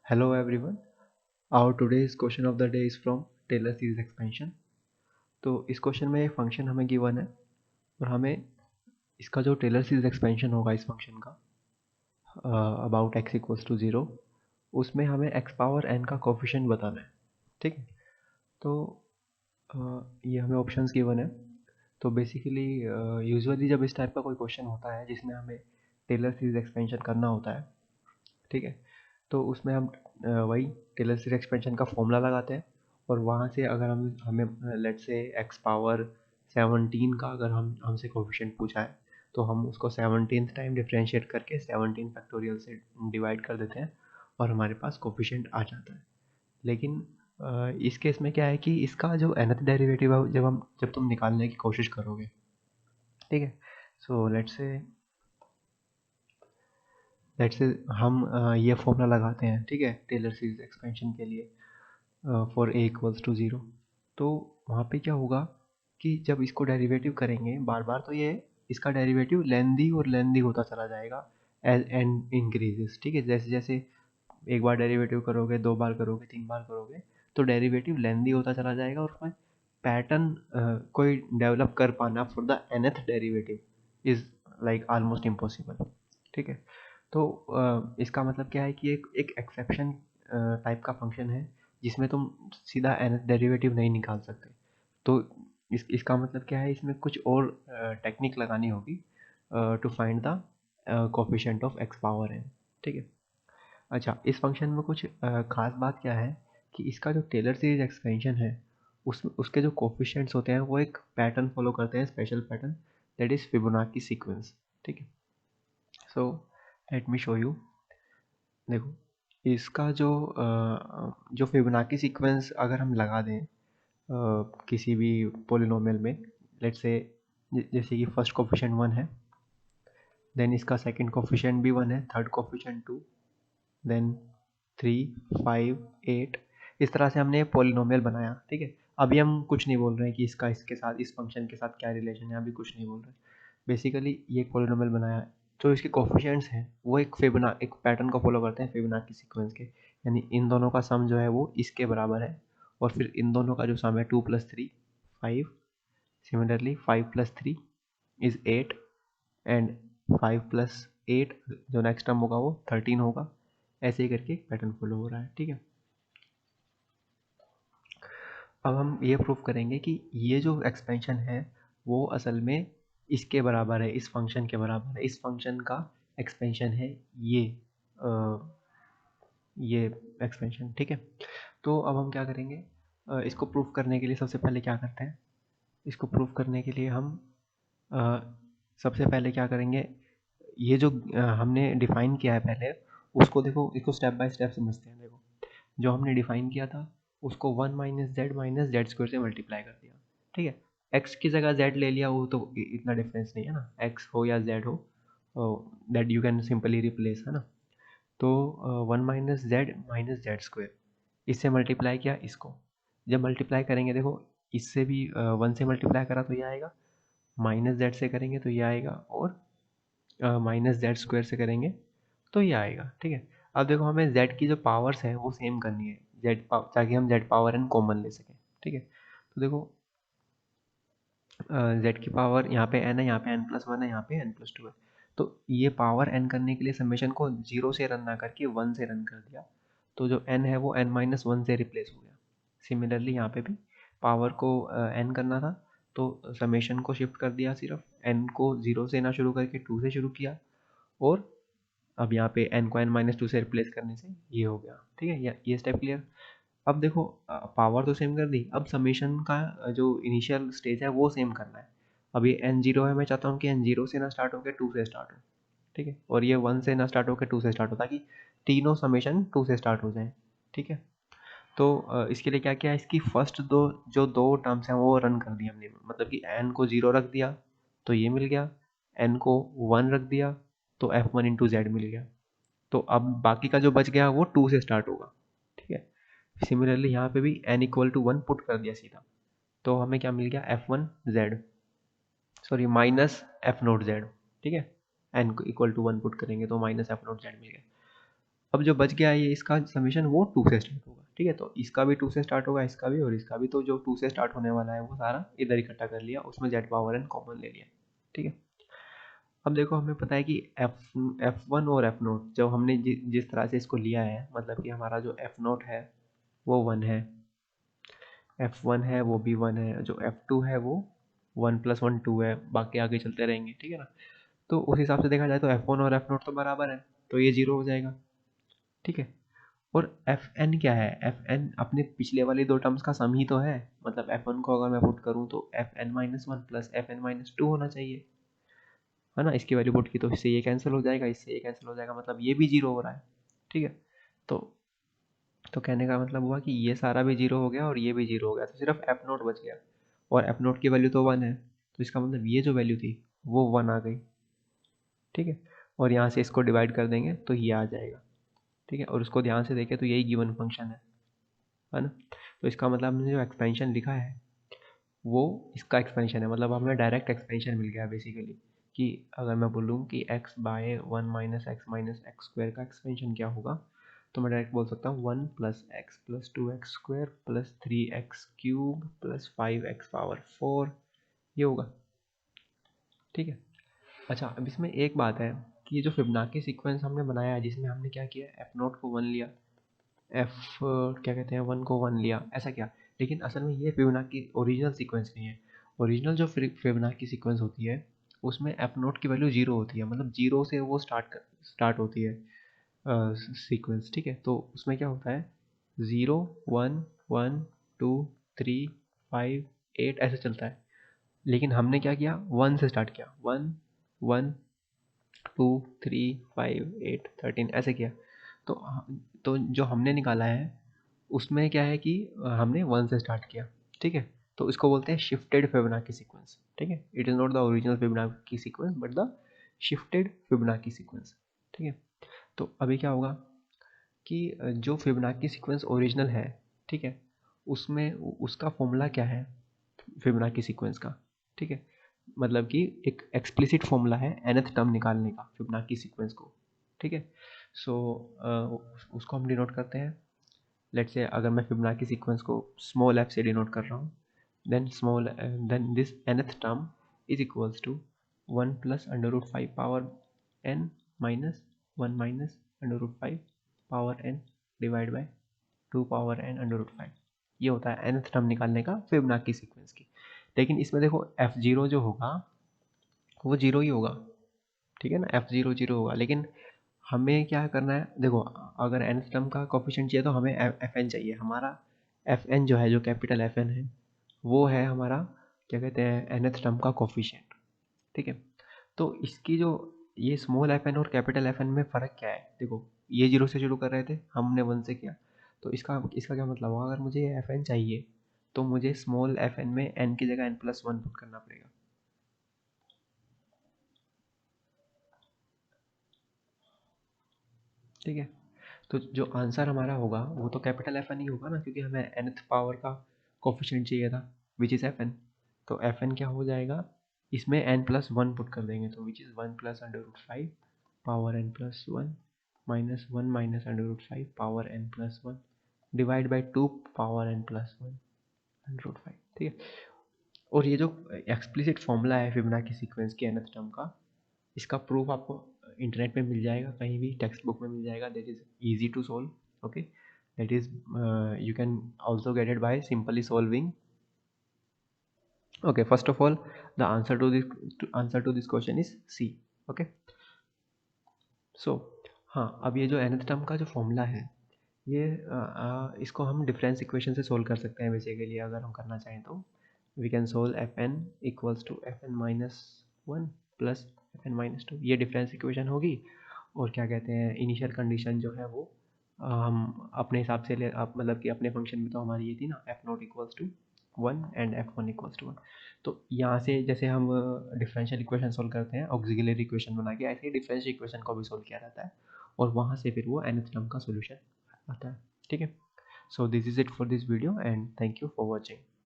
Hello everyone. Our today's question of the day is from Taylor series expansion. तो इस question में एक function हमें गिवन है और हमें इसका जो टेलर सीरीज एक्सपेंशन होगा इस फंक्शन का अबाउट x इक्वल्स टू 0 उसमें हमें x पावर n का कोफिशिएंट बताना है। ठीक है, तो ये हमें ऑप्शंस गिवन है। तो बेसिकली यूजुअली जब इस टाइप का कोई क्वेश्चन होता है जिसमें हमें टेलर सीरीज एक्सपेंशन करना होता है, ठीक है, तो उसमें हम वही टेलर सीरीज एक्सपेंशन का फॉर्मूला लगाते हैं और वहाँ से अगर हमें लेट्स से एक्स पावर 17 का अगर हमसे कोफिशिएंट पूछा है तो हम उसको 17th टाइम डिफरेंशिएट करके 17 फैक्टोरियल से डिवाइड कर देते हैं और हमारे पास कोफिशिएंट आ जाता है। लेकिन इस केस में क्या है कि इसका जो nth डेरिवेटिव है जब तुम निकालने की कोशिश करोगे, ठीक है, सो लेट्स से हम ये फॉर्मूला लगाते हैं, ठीक है, टेलर सीरीज एक्सपेंशन के लिए फॉर ए इक्वल्स टू 0। तो वहाँ पे क्या होगा कि जब इसको डेरिवेटिव करेंगे बार बार तो ये इसका डेरिवेटिव लेंदी और लेंदी होता चला जाएगा एज एन इंक्रीजेस। ठीक है, जैसे जैसे एक बार डेरिवेटिव करोगे, दो बार करोगे, तीन बार करोगे तो डेरिवेटिव लेंदी होता चला जाएगा और उसमें पैटर्न कोई डेवलप कर पाना for the nth derivative is like almost impossible. ठीक है, तो इसका मतलब क्या है कि एक एक्सेप्शन टाइप का फंक्शन है जिसमें तुम सीधा nth डेरिवेटिव नहीं निकाल सकते। तो इसका मतलब क्या है, इसमें कुछ और टेक्निक लगानी होगी to find the coefficient of x power n। ठीक है, अच्छा, इस फंक्शन में कुछ खास बात क्या है कि इसका जो टेलर सीरीज एक्सपेंशन है उसके जो कोफिशिएंट्स होते हैं वो एक पैटर्न फॉलो करते हैं, special pattern, that is Fibonacci sequence. ठीक है, so let me show you. देखो, इसका जो फिबोनाची सीक्वेंस अगर हम लगा दें किसी भी पोलिनोमियल में, लेट्स से जैसे कि फर्स्ट कोफिशिएंट 1 है, देन इसका सेकंड कोफिशिएंट भी 1 है, थर्ड कोफिशिएंट 2, देन 3, 5, 8, इस तरह से हमने ये पोलिनोमियल बनाया। ठीक है, अभी हम कुछ नहीं बोल रहे हैं कि इसका इसके साथ इस फंक्शन के साथ क्या रिलेशन है, अभी कुछ नहीं बोल रहे। बेसिकली ये एक पोलिनोमियल बनाया, जो इसके कोफिशिएंट्स हैं वो एक पैटर्न को फॉलो करते हैं फिबोनाची सीक्वेंस के, यानी इन दोनों का सम जो है वो इसके बराबर है और फिर इन दोनों का जो सम है 2 + 3 5, सिमिलरली 5 + 3 इज 8 एंड 5 + 8 जो नेक्स्ट टर्म होगा वो 13 होगा। ऐसे ही करके पैटर्न फॉलो हो रहा है। ठीक है, अब हम ये प्रूव करेंगे कि ये जो एक्सपेंशन है वो असल में इसके बराबर है, इस फंक्शन के बराबर है। इस फंक्शन का एक्सपेंशन है ये ये एक्सपेंशन। ठीक है, तो अब हम क्या करेंगे, इसको प्रूफ करने के लिए सबसे पहले क्या करते हैं, इसको प्रूफ करने के लिए हम अ, सबसे पहले क्या करेंगे, ये जो हमने डिफाइन किया है पहले उसको देखो, इसको स्टेप बाय स्टेप समझते हैं। देखो, जो हमने डिफाइन किया था उसको 1 माइनस जेड स्क्वायर से मल्टीप्लाई कर दिया। ठीक है, एक्स की जगह जेड ले लिया, वो तो इतना डिफरेंस नहीं है ना, एक्स हो या जेड हो, that you can simply replace, है ना। तो 1 माइनस जेड स्क्वायर, इससे मल्टीप्लाई किया इसको। जब मल्टीप्लाई करेंगे देखो, इससे भी 1 से मल्टीप्लाई करा तो ये आएगा, माइनस जेड से करेंगे तो ये आएगा और माइनस जेड स्क्वायर से करेंगे तो ये आएगा। ठीक है, अब देखो हमें z की जो पावर्स है वो सेम करनी है, ताकि हम z पावर n कॉमन ले सकें। ठीक है, तो देखो z की पावर यहाँ पे n है, यहाँ पे n+1 है, यहाँ पे n+2 है। तो ये पावर n करने के लिए समेशन को 0 से रन ना करके 1 से रन कर दिया, तो जो n है वो n-1 से रिप्लेस हो गया। सिमिलरली यहाँ पे भी पावर को n करना था तो समेशन को शिफ्ट कर दिया, सिर्फ n को 0 से ना शुरू करके 2 से शुरू किया, और अब यहाँ पे n को n-2 से रिप्लेस करने से ये हो गया। ठीक है, ये स्टेप क्लियर। अब देखो, पावर तो सेम कर दी, अब समेशन का जो इनिशियल स्टेज है वो सेम करना है। अब ये n0 है, मैं चाहता हूँ कि n0 से ना स्टार्ट होकर 2 से स्टार्ट हो। ठीक है, और ये 1 से ना स्टार्ट होकर 2 से स्टार्ट हो, ताकि तीनों समेशन 2 से स्टार्ट हो जाए। ठीक है, तो इसके लिए क्या किया, इसकी फर्स्ट दो टर्म्स हैं वो रन कर दिया हमने, मतलब कि n को 0 रख दिया तो ये मिल गया, n को 1 रख दिया तो f1 × z मिल गया। तो अब बाकी का जो बच गया वो 2 से स्टार्ट होगा। ठीक है, सिमिलरली यहाँ पे भी n = 1 पुट कर दिया सीधा, तो हमें क्या मिल गया, f1z, सॉरी -f0z। ठीक है, n = 1 पुट करेंगे तो -f0z मिल गया। अब जो बच गया ये इसका समीशन वो 2 से स्टार्ट होगा, ठीक है। तो इसका भी 2 से स्टार्ट होगा, इसका भी और इसका भी। तो जो 2 से स्टार्ट होने वाला है वो सारा इधर इकट्ठा कर लिया, उसमें z पावर n कॉमन ले लिया, ठीक है। अब देखो हमें पता है कि f1 और f0 जब हमने जिस तरह से इसको लिया है, मतलब कि हमारा जो f0 है वो 1 है, f1 है वो भी 1 है, जो f2 है वो 1 + 1 2 है, बाकी आगे चलते रहेंगे, ठीक है ना। तो उस हिसाब से देखा जाए तो f1 और f0 तो बराबर है, तो ये 0 हो जाएगा, ठीक है। और fn क्या है, fn अपने पिछले वाली दो टर्म्स का सम ही तो है, मतलब f1 को अगर मैं पुट करूँ तो fn-1 + fn-2 होना चाहिए, है ना। इसकी वैल्यू पुट की तो इससे ये कैंसिल हो जाएगा, इससे ये कैंसिल हो जाएगा, मतलब ये भी 0 हो रहा है, ठीक है। तो कहने का मतलब हुआ कि ये सारा भी 0 हो गया और ये भी 0 हो गया, तो सिर्फ f0 बच गया, और f0 की वैल्यू तो 1 है, तो इसका मतलब ये जो वैल्यू थी वो 1 आ गई, ठीक है। और यहाँ से इसको डिवाइड कर देंगे तो ये आ जाएगा, ठीक है। और उसको ध्यान से देखें तो यही गिवन फंक्शन है ना। तो इसका मतलब हमने जो एक्सपेंशन लिखा है वो इसका एक्सपेंशन है, मतलब हमें डायरेक्ट एक्सपेंशन मिल गया बेसिकली। कि अगर मैं बोलूँ कि x/1 - x - x² का एक्सपेंशन क्या होगा, तो मैं डायरेक्ट बोल सकता हूँ 1 + x + 2x² + 3x³ + 5x⁴ ये होगा, ठीक है। अच्छा, अब इसमें एक बात है कि ये जो फिबोनाची सीक्वेंस हमने बनाया है, जिसमें हमने क्या किया, f0 को 1 लिया, एफ क्या कहते हैं 1 को 1 लिया, ऐसा क्या। लेकिन असल में ये फिबोनाची ओरिजिनल सीक्वेंस नहीं है। ओरिजिनल जो फिबोनाची सीक्वेंस होती है उसमें एफ नोट की वैल्यू 0 होती है, मतलब 0 से वो स्टार्ट होती है सीक्वेंस, ठीक है। तो उसमें क्या होता है 0 1 1 2 3 5 8 ऐसे चलता है। लेकिन हमने क्या किया, 1 से स्टार्ट किया, 1 1 2 3 5 8 13 ऐसे किया। तो जो हमने निकाला है उसमें क्या है कि हमने 1 से स्टार्ट किया, ठीक है। तो इसको बोलते हैं शिफ्टेड फिबोनाची सीक्वेंस, ठीक है। It is not the original Fibonacci sequence but the shifted Fibonacci sequence, ठीक है। तो अभी क्या होगा कि जो फिबोनाची सीक्वेंस ओरिजिनल है, ठीक है, उसमें उसका फॉर्मूला क्या है फिबोनाची सीक्वेंस का, ठीक है। मतलब कि एक एक्सप्लिसिट फॉर्मूला है nth टर्म निकालने का फिबोनाची सीक्वेंस को, ठीक है। सो उसको हम डिनोट करते हैं, लेट्स से अगर मैं फिबोनाची सीक्वेंस को स्मॉल f से डिनोट कर रहा हूँ, then this nth term is equals to 1 + √5 power n minus 1 minus √5 power n divide by 2 power n √5। ये होता है nth टर्म निकालने का फिबोनाची सीक्वेंस की। लेकिन इसमें देखो f0 जो होगा वो 0 ही होगा, ठीक है ना, f0 0 होगा। लेकिन हमें क्या करना है, देखो अगर nth टर्म का कोफिशिएंट चाहिए तो हमें fn चाहिए। हमारा fn जो है, जो कैपिटल fn है, वो है हमारा क्या कहते हैं nth टर्म का कोफिशिएंट, ठीक है। तो इसकी जो ये स्मॉल fn और कैपिटल fn में फ़र्क क्या है, देखो ये 0 से शुरू कर रहे थे, हमने 1 से किया। तो इसका इसका क्या मतलब होगा, अगर मुझे ये fn चाहिए तो मुझे स्मॉल fn में n की जगह n+1 पुट करना पड़ेगा, ठीक है। तो जो आंसर हमारा होगा वो तो कैपिटल एफ एन ही होगा ना, क्योंकि हमें nth पावर का कोफिशिएंट चाहिए था विच इज़ एफ एन। तो एफ एन क्या हो जाएगा, इसमें n+1 पुट कर देंगे, तो which is 1 + √5 power n+1 minus 1 minus √5 power n+1 divide by 2 power n+1 √5, ठीक है। और ये जो एक्सप्लिसिट फॉर्मूला है फिबोनाची सीक्वेंस के nth टर्म का, इसका प्रूफ आपको इंटरनेट पे मिल जाएगा, कहीं भी टेक्स्ट बुक में मिल जाएगा, that is easy to solve, okay. That is you can also get it by simply solving, okay. First of all the answer to this question is C, okay. So हाँ, अब ये जो nth term का जो formula है ये इसको हम डिफरेंस इक्वेशन से सोल्व कर सकते हैं बेसिकली, अगर हम करना चाहें तो we can solve fn equals to fn-1 plus fn-2, ये डिफरेंस इक्वेशन होगी। और क्या कहते हैं इनिशियल कंडीशन जो है वो हम अपने हिसाब से ले आप, मतलब कि अपने फंक्शन में तो हमारी ये थी ना f0 equals to 1 and f1 equals to 1। तो यहाँ से जैसे हम डिफरेंशियल इक्वेशन सोल्व करते हैं ऑक्सिलरी इक्वेशन बना के, ऐसे ही डिफरेंशियल इक्वेशन को भी सोल्व किया जाता है, और वहाँ से फिर वो nth टर्म का सोल्यूशन आता है, ठीक है। So this is it for this video and thank you for watching.